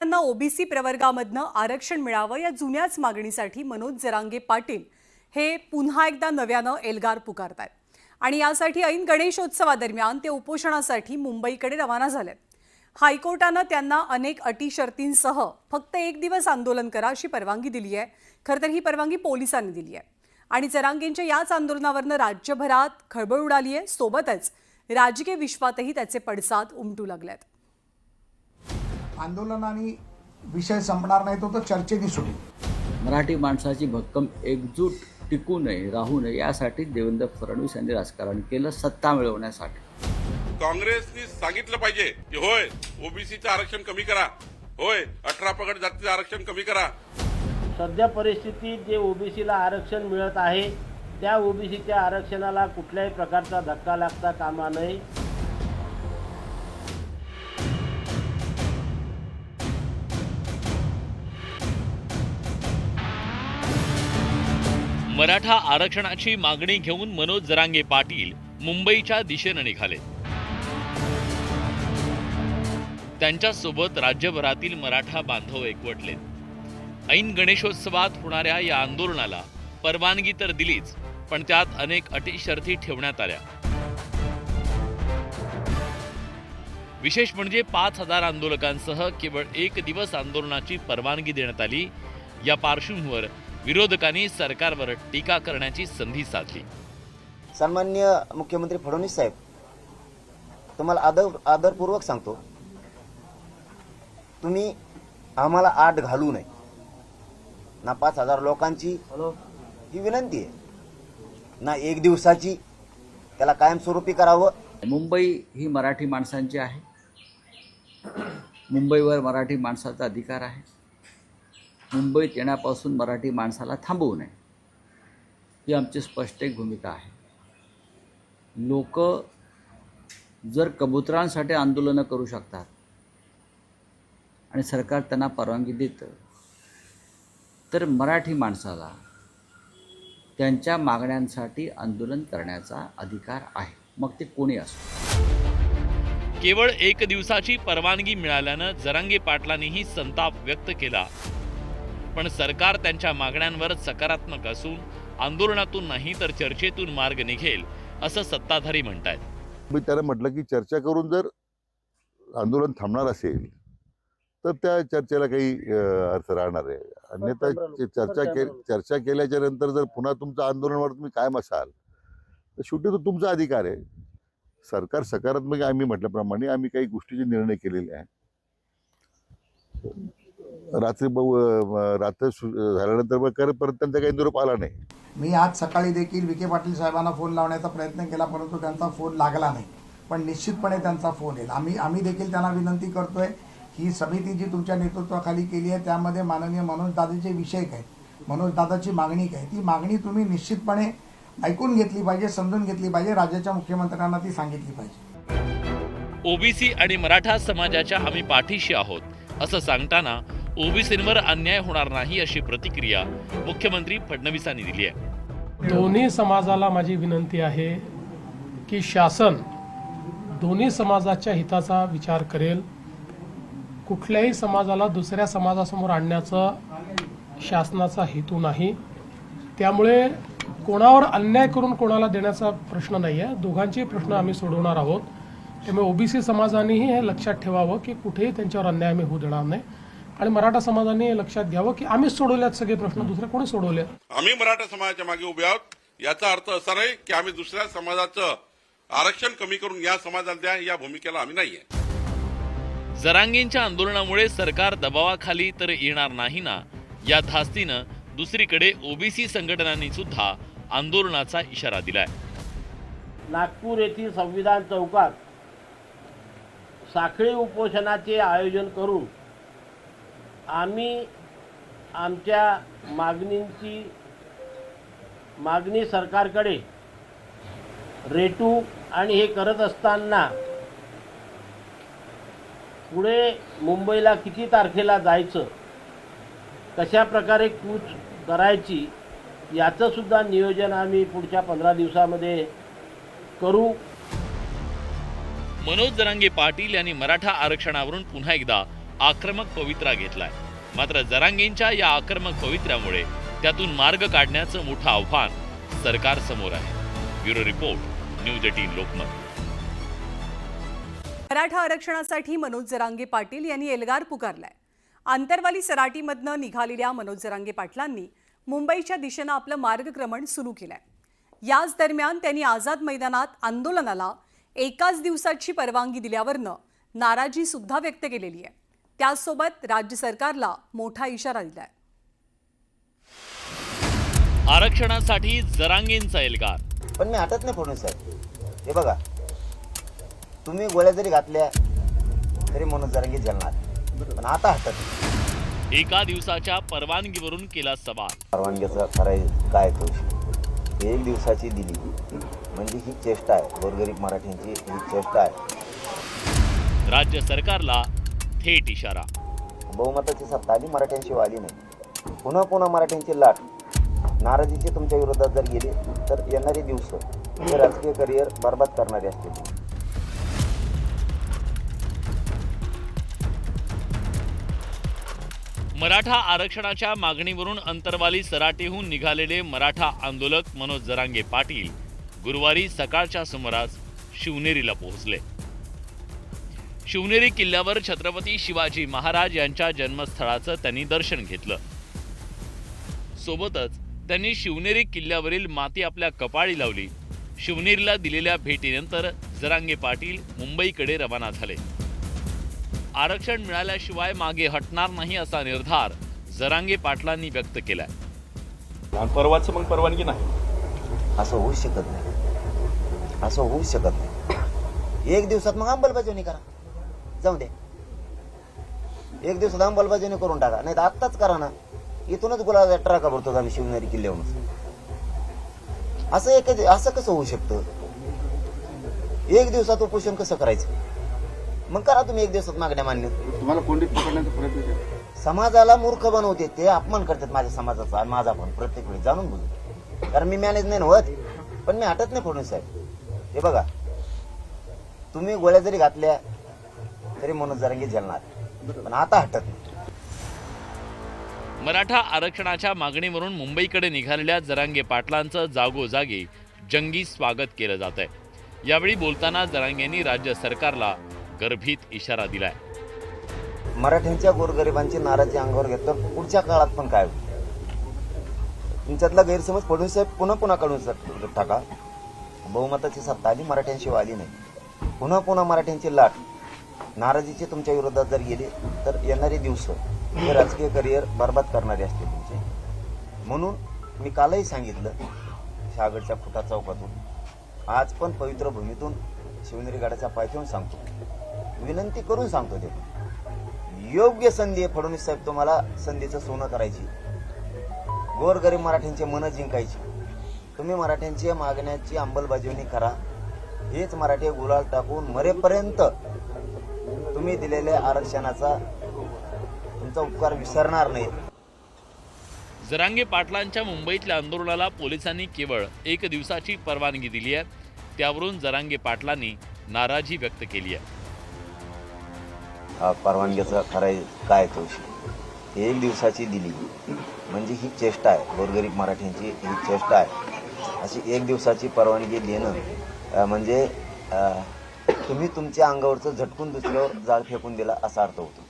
त्यांना ओबीसी प्रवर्गामधनं आरक्षण मिळावं या जुन्याच मागणीसाठी मनोज जरांगे पाटील हे पुन्हा एकदा नव्यानं एल्गार पुकारतायत आणि यासाठी ऐन गणेशोत्सवादरम्यान ते उपोषणासाठी मुंबईकडे रवाना झालेत। हायकोर्टानं त्यांना अनेक अटी शर्तींसह फक्त 1 दिवस आंदोलन करा अशी परवानगी दिली आहे। खरं तर ही परवानगी पोलिसांनी दिली आहे आणि जरांगेंच्या याच आंदोलनावरनं राज्यभरात खळबळ उडाली आहे। सोबतच राजकीय विश्वातही त्याचे पडसाद उमटू लागलेत। आंदोलनाने विषय संपणार नाही तो चर्चेने सुटेल। मराठी माणसाची भक्कम एकजूट टिकू नये राहू नये यासाठी देवेंद्र फडणवीस यांनी राजकारण केलं, सत्ता मिळवण्यासाठी। काँग्रेसनी सांगितलं पाहिजे की होय ओबीसीचं आरक्षण कमी करा, होय 18 पगड जातीचं आरक्षण कमी करा। सध्या परिस्थितीत जे ओबीसीला आरक्षण मिळत आहे त्या ओबीसीच्या आरक्षणाला कुठल्याही प्रकारचा धक्का लागता कामा नये। मराठा आरक्षणाची मागणी घेऊन मनोज जरांगे पाटील मुंबईच्या दिशेने निघाले। त्यांच्या सोबत राज्यभरातील मराठा बांधव एकवटले। ऐन गणेशोत्सवात होणाऱ्या या आंदोलनाला परवानगी तर दिलीच, पण त्यात अनेक अटी शर्ती ठेवण्यात आल्या। विशेष म्हणजे 5000 आंदोलकांसह केवळ 1 दिवस आंदोलनाची परवानगी देण्यात आली। या पार्श्वभूमीवर विरोधकांनी सरकारवर टीका करण्याची संधी साधली। सन्माननीय मुख्यमंत्री फडणवीस साहेब, तुम्हाला आदरपूर्वक सांगतो, तुम्ही आम्हाला आड घालू नये ना 5000 लोकांची ही विनंती आहे, ना 1 दिवसाची, त्याला कायमस्वरूपी करावं। मुंबई ही मराठी माणसांची आहे, मुंबईवर मराठी माणसाचा अधिकार आहे। मुंबईत येण्यापासून मराठी माणसाला थांबवू नये ही आमची स्पष्ट एक भूमिका आहे। लोक जर कबुतरांसाठी आंदोलनं करू शकतात आणि सरकार त्यांना परवानगी देतं, तर मराठी माणसाला त्यांच्या मागण्यांसाठी आंदोलन करण्याचा अधिकार आहे, मग ते कोणी असो। केवळ 1 दिवसाची परवानगी मिळाल्यानं जरांगे पाटलांनीही संताप व्यक्त केला, पण सरकार त्यांच्या मागण्यांवर सकारात्मक असून आंदोलनातून नाही तर चर्चेतून मार्ग निघेल असं सत्ताधारी म्हणतात। मी त्याला म्हटलं की चर्चा करून जर आंदोलन थांबणार असेल तर त्या चर्चेला काही अर्थ राहणार आहे, अन्यथा चर्चा केल्याच्या नंतर जर पुन्हा तुमचं आंदोलनावर तुम्ही कायम असाल तर शेवटी तो तुमचा अधिकार आहे। सरकार सकारात्मक, आम्ही म्हटल्याप्रमाणे आम्ही काही गोष्टीचे निर्णय केलेले आहे। रात्र झाल्यानंतर परत त्यांचा काही निरोप आला नाही। मी आज सकाळी देखील विखे पाटील साहेबांना फोन लावण्याचा प्रयत्न केला, परंतु त्यांचा फोन लागला नाही, पण निश्चितपणे त्यांचा फोन येईल। आम्ही देखील त्यांना विनंती करतोय ही समिती जी तुमच्या नेतृत्वाखाली केली आहे त्यामध्ये माननीय मनोज दादाचे विषय काय, मनोज दादाची मागणी काय, ती मागणी तुम्ही निश्चितपणे ऐकून घेतली पाहिजे, समजून घेतली पाहिजे, राज्याच्या मुख्यमंत्र्यांना ती सांगितली पाहिजे। ओबीसी आणि मराठा समाजाच्या आम्ही पाठीशी आहोत असं सांगताना ओबीसींवर अन्याय होणार नाही अशी प्रतिक्रिया मुख्यमंत्री फडणवीसांनी दिली आहे। दोन्ही समाजाला माझी विनंती आहे की शासन दोन्ही समाजाच्या हिताचा विचार करेल। कुठल्याही समाजाला दुसऱ्या समाजासमोर आणण्याचा शासनाचा हेतू नाही, त्यामुळे कोणावर अन्याय करून कोणाला देण्याचा प्रश्न नाही आहे। दोघांचे प्रश्न आम्ही सोडवणार आहोत। त्यामुळे ओबीसी समाजानेही हे लक्षात ठेवावं की कुठेही त्यांच्यावर अन्याय आम्ही होऊ देणार नाही आणि मराठा समाजाने हे लक्षात घ्यावं की आम्ही सोडवल्यात सगळे प्रश्न, दुसरे कोणी सोडवले। आम्ही मराठा समाजाच्या मागे उभे आहोत, याचा अर्थ असा नाही की आम्ही दुसऱ्या समाजाचं आरक्षण कमी करून या समाजाला द्या या भूमिकेला आम्ही नाहीये। जरांगेंच्या आंदोलनामुळे सरकार दबावाखाली तर येणार नाही ना, या धास्तीनं दुसरीकडे ओबीसी संघटनांनी सुद्धा आंदोलनाचा इशारा दिलाय। नागपूर येथील संविधान चौकात साखळी उपोषणाचे आयोजन करून आम्ही आमच्या मागणी सरकारकडे रेटू आणि हे करत असताना पुढे मुंबईला किती तारखेला जायचं, कशा प्रकारे कूच करायची याचं सुद्धा नियोजन आम्ही पुढच्या 15 दिवसामध्ये करू। मनोज जरांगे पाटील यांनी मराठा आरक्षणावरून पुन्हा एकदा आक्रमक पवित्रा घेतलाय. मात्र जरांगेंच्या या आक्रमक पवित्र्यामुळे त्यातून मार्ग काढण्याचं मोठं आव्हान सरकार समोर आहे. Bureau report, news 18 Lokmat. Maratha आरक्षणासाठी मनोज जरांगे पाटील यांनी एल्गार पुकारलाय. आंतरवाली सराटीमधनं निघालेल्या मनोज जरांगे पाटलांनी मुंबईच्या दिशेनं आपलं मार्गक्रमण सुरू केलंय. याच दरम्यान त्यांनी आझाद मैदानात आंदोलनाला एकाच दिवसाची परवानगी दिल्यावरनं नाराजी सुद्धा व्यक्त केलेली आहे. त्याचसोबत राज्य सरकारला मोठा इशारा दिलाय. आरक्षणासाठी जरांगेंचा एल्गार. पण मी हटत नाही फडणवीस साहेब. हे बघा, तुम्ही गोळ्या जरी घातल्या तरी मनोज जरांगे जलणार, पण आता हटत नाही. एका दिवसाच्या परवानगीवरून केला सवाल. परवानगीचं करायचं काय करू, एक दिवसाची दिली म्हणजे ही चेष्टा आहे. गोरगरीब मराठ्यांची ही चेष्टा आहे. राज्य सरकारला थेट इशारा. बहुमताची सत्ता आली, मराठ्यांची वाली नाही. पुन्हा मराठ्यांची लाट, नाराजीचे तुमच्या विरोधात जर गेले तर येणारे दिवस हे राजकीय करिअर बरबाद करणारे असतील. मराठा आरक्षणाच्या मागणीवरून अंतरवाली सराटीहून निघालेले मराठा आंदोलक मनोज जरांगे पाटील गुरुवारी सकाळच्या सुमारास शिवनेरीला पोहोचले. शिवनेरी किल्ल्यावर छत्रपती शिवाजी महाराज यांच्या जन्मस्थळाचं त्यांनी दर्शन घेतलं. सोबतच त्यांनी शिवनेरी किल्ल्यावरील माती आपल्या कपाळी लावली. शिवनेरीला दिलेल्या भेटीनंतर जरांगे पाटील मुंबईकडे रवाना झाले. आरक्षण मिळाल्याशिवाय मागे हटणार नाही असा निर्धार जरांगे पाटलांनी व्यक्त केलाय. परवाचं मग परवानगी नाही, असं होऊ शकत नाही, असं होऊ शकत नाही. एक दिवसात मग अंमलबजावणी करा, जाऊ दे. एक दिवसात अंमलबजावणी करून टाका, नाही तर आत्ताच करा ना. इथूनच गुलाब ट्रका भरतो आम्ही शिवनेरी किल्ल्यावरून. असं कसं होऊ शकतं? एक दिवसात उपोषण कसं करायचं? मग करा तुम्ही एक दिवसात मागण्या मान्य. तुम्हाला कोंडीत पकडण्याचा प्रयत्न केला. समाजाला मूर्ख बनवते ते, अपमान करतात माझ्या समाजाचा आणि माझा पण प्रत्येक वेळी जाणून बुजून. कारण मी मॅनेज नाही होत, पण मी हटत नाही फडणवीस साहेब. हे बघा, तुम्ही गोळ्या जरी घातल्या तरी मनोज जरांगे जलणार, पण आता हटत नाही. मराठा आरक्षणाच्या मागणीवरून मुंबईकडे निघालेल्या जरांगे पाटलांचं जागोजागी जंगी स्वागत केलं जात आहे. यावेळी बोलताना जरांगेंनी राज्य सरकारला गर्भित इशारा दिलाय. मराठ्यांच्या गोरगरिबांची नाराजी अंगावर घेतलं, पुढच्या काळात पण काय होईल? तुमच्यातला गैरसमज फडणवीस साहेब पुन्हा काढून टाका. बहुमताची सत्ता आली, मराठ्यांशी वाली नाही. पुन्हा मराठ्यांची लाट, नाराजीचे तुमच्या विरोधात जर गेले तर येणारे दिवस हे राजकीय करिअर बरबाद करणारे असतील तुमचे. म्हणून मी कालही सांगितलं, शहागडच्या खुटा चौकातून, आज पण पवित्र भूमीतून शिवनेरी गडाच्या पायथ्याहून सांगतो, विनंती करून सांगतो. ते योग्य संधी आहे फडणवीस साहेब, तुम्हाला संधीचं सोनं करायची, गोरगरीब मराठ्यांचे मन जिंकायची. तुम्ही मराठ्यांच्या मागण्याची अंमलबजावणी करा. हेच मराठी गुलाल टाकून मरेपर्यंत तुम्ही दिलेल्या आरक्षणाचा तुमचा उपकार विसरणार नाही. जरांगे पाटलांच्या मुंबईतल्या आंदोलनाला पोलिसांनी केवळ एक दिवसाची परवानगी दिली आहे. त्यावरून जरांगे पाटलांनी नाराजी व्यक्त केली आहे. परवानगीचं करायचं काय करू, एक दिवसाची दिली म्हणजे ही चेष्टा आहे. गोरगरीब मराठ्यांची ही चेष्टा आहे. अशी एक दिवसाची परवानगी देणं म्हणजे तुम्ही तुमच्या अंगावरचं झटकून दुसऱ्यावर जाळ फेकून दिला असा अर्थ होतो.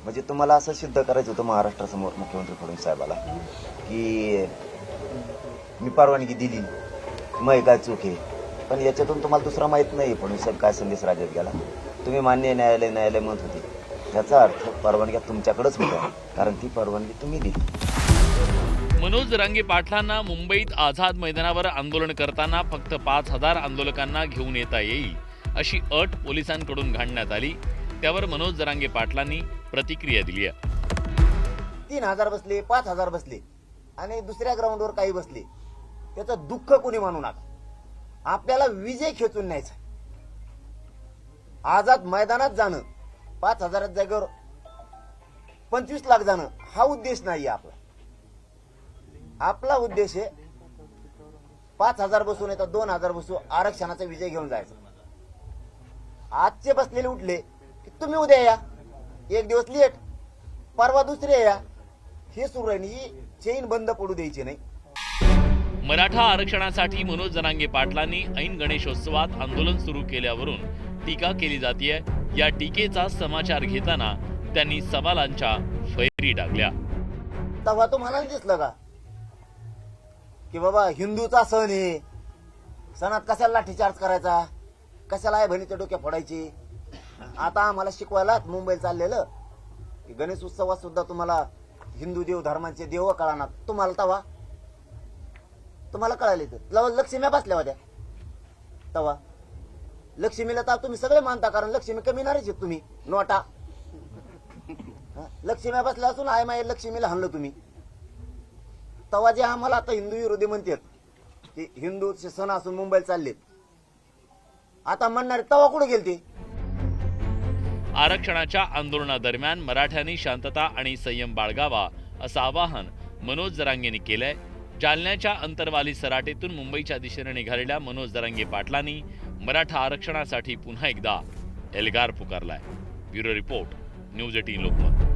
म्हणजे तुम्हाला असं सिद्ध करायचं होतं महाराष्ट्रासमोर मुख्यमंत्री फडणवीस साहेबाला की मी परवानगी दिली, मग काय चूक आहे. पण याच्यातून तुम्हाला दुसरा माहीत नाही फडणवीस साहेब काय संदेश राज्यात गेला. तुम्ही मान्य न्यायालय म्हणत होते, याचा अर्थ परवानग्या तुमच्याकडेच होत्या, कारण ती परवानगी तुम्ही दिली. मनोज जरांगे पाटलांना मुंबईत आझाद मैदानावर आंदोलन करताना फक्त 5,000 आंदोलकांना घेऊन येता येईल अशी अट पोलिसांकडून घालण्यात आली. त्यावर मनोज जरांगे पाटलांनी प्रतिक्रिया दिली आहे. 3,000 बसले, 5,000 बसले आणि दुसऱ्या ग्राउंडवर काही बसले, त्याचं दुःख कोणी मानू नका. आपल्याला विजय खेचून न्यायचा. आझाद मैदानात जाणं, 5,000 जागेवर 25 लाख जाणं हा उद्देश नाहीये आपला. आपला उद्देश आहे 5,000 बसू नाही तर 2,000 बसू, आरक्षणाचा विजय घेऊन जायचा. आजचे बसलेले उठले की तुम्ही उद्या या, एक दिवस लेट, परवा दुसरे या, हे सुरू आहे. ही चेन बंद पडू द्यायची नाही. मराठा आरक्षणासाठी मनोज जरांगे पाटलांनी ऐन गणेशोत्सवात आंदोलन सुरू केल्यावरून टीका केली जातीये. या टीकेचा समाचार घेताना त्यांनी सवालांच्या फैरी टाकल्या. तेव्हा तुम्हाला दिसलं का की बाबा हिंदूचा सण आहे, सणात कशाला लाठीचार्ज करायचा, कशाला आहे बहिणीच्या डोक्या फोडायची. आता आम्हाला शिकवायला मुंबईला चाललेलं की गणेश उत्सवात सुद्धा तुम्हाला हिंदू देव धर्मांचे देव कळणार. तुम्हाला कळाले तर लक्ष्म्या बसल्या होत्या तवा. लक्ष्मीला तर तुम्ही सगळे मानता, कारण लक्ष्मी कमी नारीच आहेत तुम्ही. नोटा लक्ष्म्या बसल्या असून आय माय लक्ष्मीला हाणलं तुम्ही. तवा जे आम्हाला आता हिंदू विरोधी म्हणतात की हिंदू सण असून मुंबईला चाललेत, आता म्हणणारे तवा कुठे गेलते. आरक्षणाच्या आंदोलनादरम्यान मराठ्यांनी शांतता आणि संयम बाळगावा असं आवाहन मनोज जरांगेंनी केलंय. जालन्याच्या अंतरवाली सराटीतून मुंबईच्या दिशेने निघालेल्या मनोज जरांगे पाटलांनी मराठा आरक्षणासाठी पुन्हा एकदा एल्गार पुकारलाय. Bureau report, news 18 Lokmat.